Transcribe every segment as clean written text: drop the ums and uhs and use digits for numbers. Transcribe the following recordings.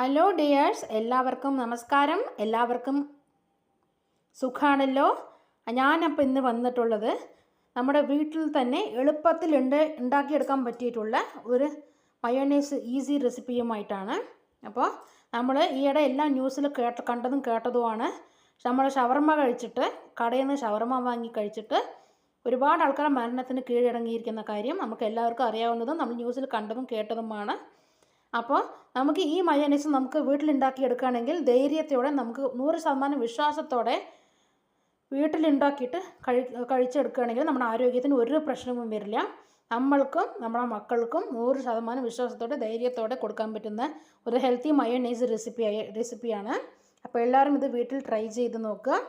Hello dears, എല്ലാവർക്കും നമസ്കാരം. എല്ലാവർക്കും സുഖാണല്ലോ. ഞാനപ്പോൾ ഇന്ന് വന്നിട്ടുള്ളത് നമ്മുടെ വീട്ടിൽ തന്നെ എളുപ്പത്തിൽ ഉണ്ടാക്കിയെടുക്കാൻ പറ്റിയിട്ടുള്ള ഒരു മയോണൈസ് ഈസി റെസിപ്പിയുമായിട്ടാണ്. അപ്പോൾ നമ്മൾ ഈയിടെ എല്ലാ ന്യൂസിൽ കണ്ടതും കേട്ടതുമാണ്. നമ്മൾ ഷവർമ്മ കഴിച്ചിട്ട്, കടയിൽ നിന്ന് ഷവർമ്മ വാങ്ങി കഴിച്ചിട്ട് ഒരുപാട് ആൾക്കാർ മരണത്തിന് കീഴടങ്ങിയിരിക്കുന്ന കാര്യം നമുക്ക് എല്ലാവർക്കും അറിയാവുന്നതും നമ്മൾ ന്യൂസിൽ കണ്ടതും കേട്ടതുമാണ്. അപ്പോൾ നമുക്ക് ഈ മയോണൈസ് നമുക്ക് വീട്ടിലുണ്ടാക്കിയെടുക്കുകയാണെങ്കിൽ ധൈര്യത്തോടെ നമുക്ക് 100% വിശ്വാസത്തോടെ വീട്ടിലുണ്ടാക്കിയിട്ട് കഴിച്ചെടുക്കുകയാണെങ്കിൽ നമ്മുടെ ആരോഗ്യത്തിന് ഒരു പ്രശ്നവും വരില്ല. നമ്മൾക്കും നമ്മുടെ മക്കൾക്കും 100% വിശ്വാസത്തോടെ ധൈര്യത്തോടെ കൊടുക്കാൻ പറ്റുന്ന ഒരു ഹെൽത്തി മയോണൈസ് റെസിപ്പിയാണ്. അപ്പോൾ എല്ലാവരും ഇത് വീട്ടിൽ ട്രൈ ചെയ്ത് നോക്കുക.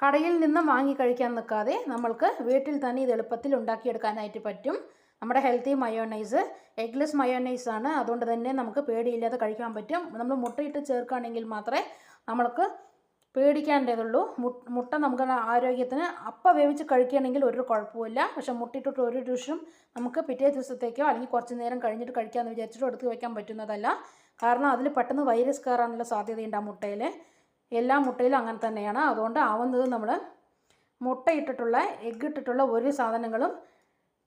കടയിൽ നിന്ന് വാങ്ങി കഴിക്കാൻ നിൽക്കാതെ നമ്മൾക്ക് വീട്ടിൽ തന്നെ ഇത് എളുപ്പത്തിൽ ഉണ്ടാക്കിയെടുക്കാനായിട്ട് പറ്റും. നമ്മുടെ ഹെൽത്തി മയോണൈസ് എഗ്ലെസ് മയോണൈസ് ആണ്. അതുകൊണ്ട് തന്നെ നമുക്ക് പേടിയില്ലാതെ കഴിക്കാൻ പറ്റും. നമ്മൾ മുട്ടയിട്ട് ചേർക്കുകയാണെങ്കിൽ മാത്രമേ നമ്മൾക്ക് പേടിക്കേണ്ടതുള്ളൂ. മുട്ട നമുക്ക് ആരോഗ്യത്തിന് അപ്പം വേവിച്ച് കഴിക്കുകയാണെങ്കിൽ ഒരു കുഴപ്പമില്ല. പക്ഷേ മുട്ടയിട്ടിട്ട് ഒരു ഡിഷും നമുക്ക് പിറ്റേ ദിവസത്തേക്കോ അല്ലെങ്കിൽ കുറച്ച് നേരം കഴിഞ്ഞിട്ട് കഴിക്കാമെന്ന് വിചാരിച്ചിട്ട് എടുത്ത് വയ്ക്കാൻ പറ്റുന്നതല്ല. കാരണം അതിൽ പെട്ടെന്ന് വൈറസ് കയറാനുള്ള സാധ്യതയുണ്ട് ആ മുട്ടയിൽ. എല്ലാ മുട്ടയിലും അങ്ങനെ തന്നെയാണ്. അതുകൊണ്ട് ആവുന്നത് നമ്മൾ മുട്ടയിട്ടിട്ടുള്ള എഗ്ഗ് ഇട്ടിട്ടുള്ള ഒരു സാധനങ്ങളും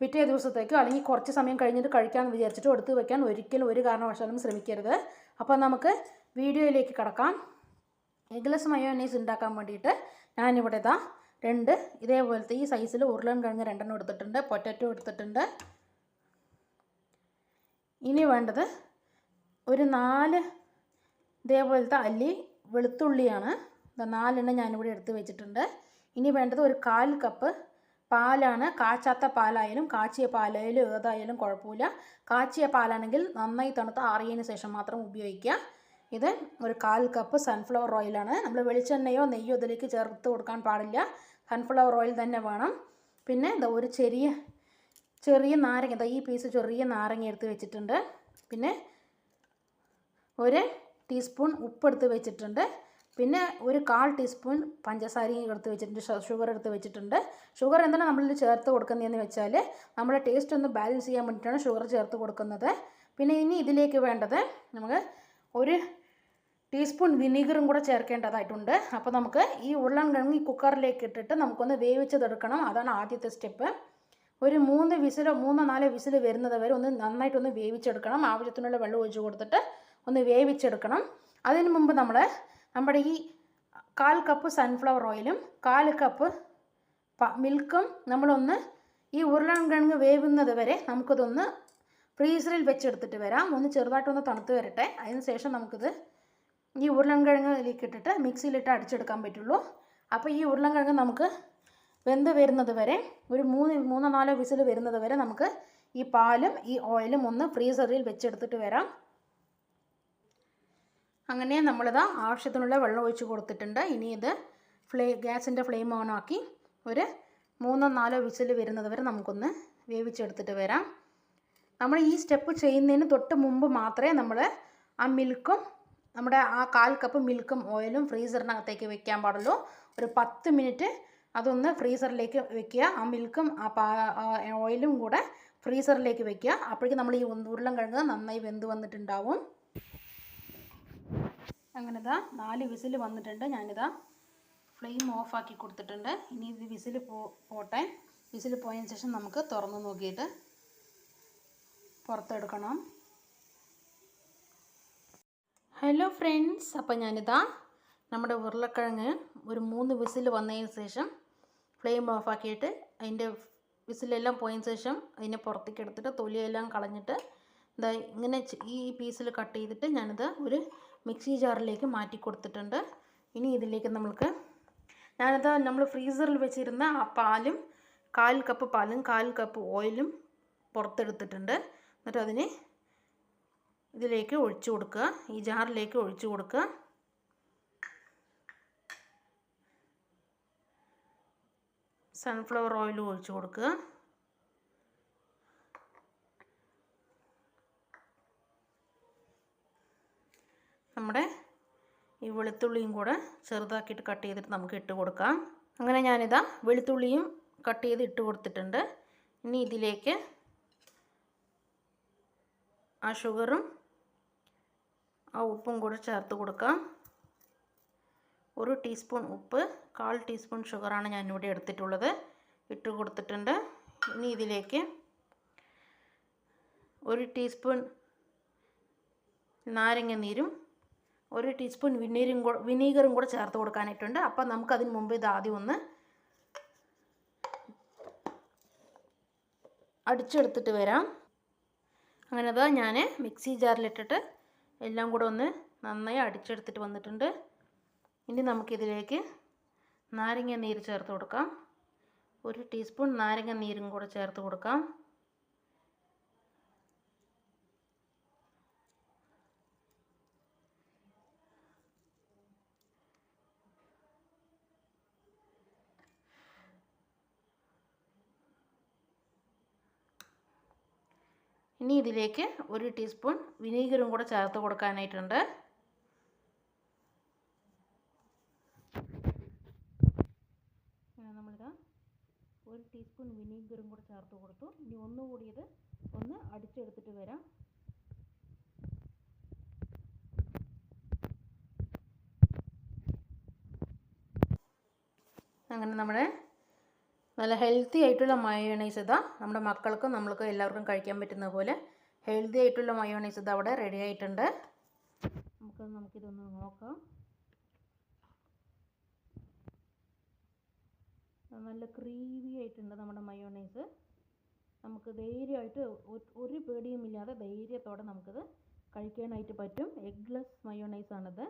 പിറ്റേ ദിവസത്തേക്കോ അല്ലെങ്കിൽ കുറച്ച് സമയം കഴിഞ്ഞിട്ട് കഴിക്കാമെന്ന് വിചാരിച്ചിട്ട് എടുത്ത് വയ്ക്കാൻ ഒരിക്കലും ഒരു കാരണവശാലും ശ്രമിക്കരുത്. അപ്പോൾ നമുക്ക് വീഡിയോയിലേക്ക് കടക്കാം. എഗ്ലെസ് മയോണൈസ് ഉണ്ടാക്കാൻ വേണ്ടിയിട്ട് ഞാനിവിടെ ഇതേപോലത്തെ ഈ സൈസിൽ ഉരുളൻകിഴങ്ങ് 2 എടുത്തിട്ടുണ്ട്, പൊറ്റാറ്റോ എടുത്തിട്ടുണ്ട്. ഇനി വേണ്ടത് ഒരു 4 ഇതേപോലത്തെ അല്ലി വെളുത്തുള്ളിയാണ്. 4 ഞാനിവിടെ എടുത്ത് വെച്ചിട്ടുണ്ട്. ഇനി വേണ്ടത് ഒരു 1/4 കപ്പ് പാലാണ്. കാച്ചാത്ത പാലായാലും കാച്ചിയ പാലായാലും ഏതായാലും കുഴപ്പമില്ല. കാച്ചിയ പാലാണെങ്കിൽ നന്നായി തണുത്ത് ആറിയതിന് ശേഷം മാത്രം ഉപയോഗിക്കുക. ഇത് ഒരു 1/4 കപ്പ് സൺഫ്ലവർ ഓയിലാണ്. നമ്മൾ വെളിച്ചെണ്ണയോ നെയ്യോ ഇതിലേക്ക് ചേർത്ത് കൊടുക്കാൻ പാടില്ല. സൺഫ്ലവർ ഓയിൽ തന്നെ വേണം. പിന്നെ ഒരു ചെറിയ നാരങ്ങ, ഈ പീസ് ചെറിയ നാരങ്ങ എടുത്ത് വെച്ചിട്ടുണ്ട്. പിന്നെ ഒരു ടീസ്പൂൺ ഉപ്പ് എടുത്ത് വെച്ചിട്ടുണ്ട്. പിന്നെ ഒരു 1/4 ടീസ്പൂൺ പഞ്ചസാരയും എടുത്ത് വെച്ചിട്ടുണ്ട്, ഷുഗർ എടുത്ത് വെച്ചിട്ടുണ്ട്. ഷുഗർ എന്താണ് നമ്മളിൽ ചേർത്ത് കൊടുക്കുന്നതെന്ന് വെച്ചാൽ നമ്മുടെ ടേസ്റ്റ് ഒന്ന് ബാലൻസ് ചെയ്യാൻ വേണ്ടിയിട്ടാണ് ഷുഗർ ചേർത്ത് കൊടുക്കുന്നത്. പിന്നെ ഇനി ഇതിലേക്ക് വേണ്ടത് നമുക്ക് ഒരു ടീസ്പൂൺ വിനീഗറും കൂടെ ചേർക്കേണ്ടതായിട്ടുണ്ട്. അപ്പോൾ നമുക്ക് ഈ ഉരുളൻകിഴങ്ങ് കുക്കറിലേക്ക് ഇട്ടിട്ട് നമുക്കൊന്ന് വേവിച്ചതെടുക്കണം. അതാണ് ആദ്യത്തെ സ്റ്റെപ്പ്. ഒരു 3-4 വിസിൽ വരുന്നത് വരെ ഒന്ന് നന്നായിട്ടൊന്ന് വേവിച്ചെടുക്കണം. ആവശ്യത്തിനുള്ള വെള്ളം ഒഴിച്ച് കൊടുത്തിട്ട് ഒന്ന് വേവിച്ചെടുക്കണം. അതിന് മുമ്പ് നമ്മുടെ ഈ 1/4 കപ്പ് സൺഫ്ലവർ ഓയിലും 1/4 കപ്പ് മിൽക്കും നമ്മളൊന്ന് ഈ ഉരുളൻകിഴങ്ങ് വേവുന്നത് വരെ നമുക്കിതൊന്ന് ഫ്രീസറിൽ വെച്ചെടുത്തിട്ട് വരാം. ഒന്ന് ചെറുതായിട്ടൊന്ന് തണുത്ത് വരട്ടെ. അതിന് ശേഷം നമുക്കിത് ഈ ഉരുളൻകിഴങ്ങിലേക്ക് ഇട്ടിട്ട് മിക്സിയിലിട്ട് അടിച്ചെടുക്കാൻ പറ്റുള്ളൂ. അപ്പോൾ ഈ ഉരുളൻകിഴങ്ങ് നമുക്ക് വെന്ത് വരുന്നത് വരെ ഒരു 3-4 വിസിൽ വരുന്നത് വരെ നമുക്ക് ഈ പാലും ഈ ഓയിലും ഒന്ന് ഫ്രീസറിൽ വെച്ചെടുത്തിട്ട് വരാം. അങ്ങനെ നമ്മളിത് ആവശ്യത്തിനുള്ള വെള്ളം ഒഴിച്ച് കൊടുത്തിട്ടുണ്ട്. ഇനി ഇത് ഗ്യാസിൻ്റെ ഫ്ലെയിം ഓണാക്കി ഒരു 3-4 വിസിൽ വരുന്നത് വരെ നമുക്കൊന്ന് വേവിച്ചെടുത്തിട്ട് വരാം. നമ്മൾ ഈ സ്റ്റെപ്പ് ചെയ്യുന്നതിന് തൊട്ട് മുമ്പ് മാത്രമേ നമ്മൾ ആ മിൽക്കും നമ്മുടെ ആ 1/4 കപ്പ് മിൽക്കും ഓയിലും ഫ്രീസറിനകത്തേക്ക് വെക്കാൻ പാടുള്ളൂ. ഒരു 10 മിനിറ്റ് അതൊന്ന് ഫ്രീസറിലേക്ക് വെക്കുക. ആ മിൽക്കും ആ ഓയിലും കൂടെ ഫ്രീസറിലേക്ക് വെക്കുക. അപ്പോഴേക്കും നമ്മൾ ഈ ഉരുളൻകിഴങ്ങ് നന്നായി വെന്ത് വന്നിട്ടുണ്ടാവും. അങ്ങനെ 4 വിസിൽ വന്നിട്ടുണ്ട്. ഞാനിതാ ഫ്ലെയിം ഓഫാക്കി കൊടുത്തിട്ടുണ്ട്. ഇനി ഇത് വിസിൽ പോട്ടെ. വിസിൽ പോയതിന് ശേഷം നമുക്ക് തുറന്ന് നോക്കിയിട്ട് പുറത്തെടുക്കണം. ഹലോ ഫ്രണ്ട്സ്, അപ്പോൾ ഞാനിതാ നമ്മുടെ ഉരുളക്കിഴങ്ങ് ഒരു 3 വിസിൽ വന്നതിന് ശേഷം ഫ്ലെയിം ഓഫാക്കിയിട്ട് അതിൻ്റെ വിസിലെല്ലാം പോയതിന് ശേഷം അതിനെ പുറത്തേക്ക് എടുത്തിട്ട് തൊലിയെല്ലാം കളഞ്ഞിട്ട് ഇങ്ങനെ ഈ പീസിൽ കട്ട് ചെയ്തിട്ട് ഞാനിത് ഒരു മിക്സി ജാറിലേക്ക് മാറ്റി കൊടുത്തിട്ടുണ്ട്. ഇനി ഇതിലേക്ക് നമ്മൾ ഫ്രീസറിൽ വെച്ചിരുന്ന ആ പാലും 1/4 കപ്പ് പാലും 1/4 കപ്പ് ഓയിലും പുറത്തെടുത്തിട്ടുണ്ട്. എന്നിട്ട് അതിനെ ഇതിലേക്ക് ഒഴിച്ചു കൊടുക്കുക. ഈ ജാറിലേക്ക് ഒഴിച്ചു കൊടുക്കുക. സൺഫ്ലവർ ഓയിൽ ഒഴിച്ചു കൊടുക്കുക. നമ്മുടെ ഈ വെളുത്തുള്ളിയും കൂടെ ചെറുതാക്കിയിട്ട് കട്ട് ചെയ്തിട്ട് നമുക്ക് ഇട്ട് കൊടുക്കാം. അങ്ങനെ ഞാനിതാ വെളുത്തുള്ളിയും കട്ട് ചെയ്ത് ഇട്ട് കൊടുത്തിട്ടുണ്ട്. ഇനി ഇതിലേക്ക് ആ ഷുഗറും ആ ഉപ്പും കൂടെ ചേർത്ത് കൊടുക്കാം. 1 ടീസ്പൂൺ ഉപ്പ്, 1/4 ടീസ്പൂൺ ഷുഗറാണ് ഞാനിവിടെ എടുത്തിട്ടുള്ളത്. ഇട്ട് കൊടുത്തിട്ടുണ്ട്. ഇനി ഇതിലേക്ക് 1 ടീസ്പൂൺ നാരങ്ങ നീരും 1 ടീസ്പൂൺ വിനീഗറും കൂടെ ചേർത്ത് കൊടുക്കാനായിട്ടുണ്ട്. അപ്പം നമുക്കതിന് മുമ്പ് ഇത് ആദ്യം ഒന്ന് അടിച്ചെടുത്തിട്ട് വരാം. അങ്ങനെ അതാ ഞാൻ മിക്സി ജാറിലിട്ടിട്ട് എല്ലാം കൂടെ ഒന്ന് നന്നായി അടിച്ചെടുത്തിട്ട് വന്നിട്ടുണ്ട്. ഇനി നമുക്കിതിലേക്ക് നാരങ്ങ നീര് ചേർത്ത് കൊടുക്കാം. 1 ടീസ്പൂൺ നാരങ്ങ നീരും കൂടെ ചേർത്ത് കൊടുക്കാം. ഇനി ഇതിലേക്ക് 1 ടീസ്പൂൺ വിനീഗറും കൂടെ ചേർത്ത് കൊടുക്കാനായിട്ടുണ്ട്. നമ്മളിതാ 1 ടീസ്പൂൺ വിനീഗറും കൂടെ ചേർത്ത് കൊടുത്തു. ഇനി ഒന്നുകൂടി ഇത് ഒന്ന് അടിച്ചെടുത്തിട്ട് വരാം. അങ്ങനെ നമ്മുടെ നല്ല ഹെൽത്തി ആയിട്ടുള്ള മയോണൈസ് ഇതാ നമ്മുടെ മക്കൾക്കും നമ്മൾക്കും എല്ലാവർക്കും കഴിക്കാൻ പറ്റുന്ന പോലെ ഹെൽത്തി ആയിട്ടുള്ള മയോണൈസ് ഇതാ അവിടെ റെഡി ആയിട്ടുണ്ട്. നമുക്കിതൊന്ന് നോക്കാം. നല്ല ക്രീമി ആയിട്ടുണ്ട് നമ്മുടെ മയോണൈസ്. നമുക്ക് ധൈര്യമായിട്ട് ഒരു പേടിയുമില്ലാതെ ധൈര്യത്തോടെ നമുക്കിത് കഴിക്കാനായിട്ട് പറ്റും. എഗ്ലെസ് മയോണൈസാണിത്.